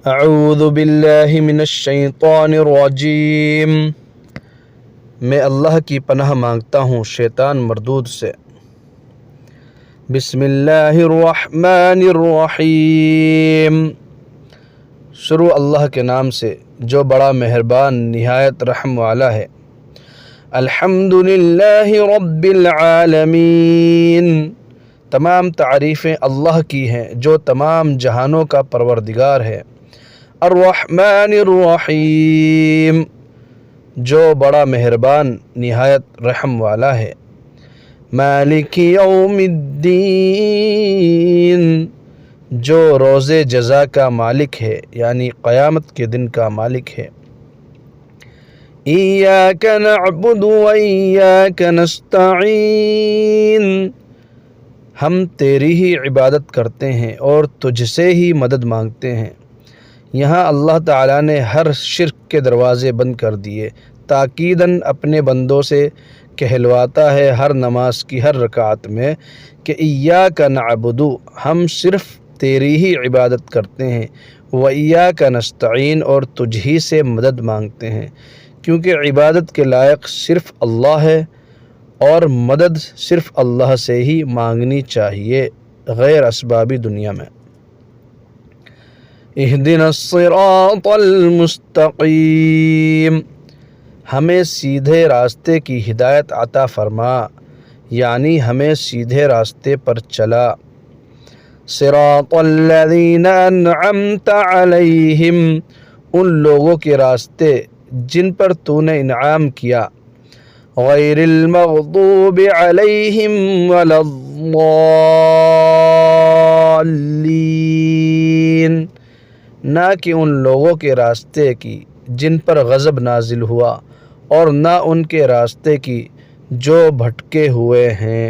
اعوذ باللہ من الشیطان الرجیم، میں اللہ کی پناہ مانگتا ہوں شیطان مردود سے۔ بسم اللہ الرحمن الرحیم، شروع اللہ کے نام سے جو بڑا مہربان نہایت رحم والا ہے۔ الحمد للہ رب العالمین، تمام تعریفیں اللہ کی ہیں جو تمام جہانوں کا پروردگار ہے۔ الرحمن الرحیم، جو بڑا مہربان نہایت رحم والا ہے۔ مالک یوم الدین، جو روز جزا کا مالک ہے یعنی قیامت کے دن کا مالک ہے۔ ایاک نعبد و ایاک نستعین، ہم تیری ہی عبادت کرتے ہیں اور تجھ سے ہی مدد مانگتے ہیں۔ یہاں اللہ تعالیٰ نے ہر شرک کے دروازے بند کر دیے، تاکیداً اپنے بندوں سے کہلواتا ہے ہر نماز کی ہر رکعت میں کہ ایاک نعبد، ہم صرف تیری ہی عبادت کرتے ہیں، و ایاک نستعین، اور تجھ ہی سے مدد مانگتے ہیں، کیونکہ عبادت کے لائق صرف اللہ ہے اور مدد صرف اللہ سے ہی مانگنی چاہیے، غیر اسبابی دنیا میں۔ اہدنا الصراط المستقیم، ہمیں سیدھے راستے کی ہدایت عطا فرما، یعنی ہمیں سیدھے راستے پر چلا۔ صراط الذین انعمت علیہم، ان لوگوں کے راستے جن پر تو نے انعام کیا۔ غیر المغضوب علیہم ولا الضالین، نہ کہ ان لوگوں کے راستے کی جن پر غضب نازل ہوا، اور نہ ان کے راستے کی جو بھٹکے ہوئے ہیں۔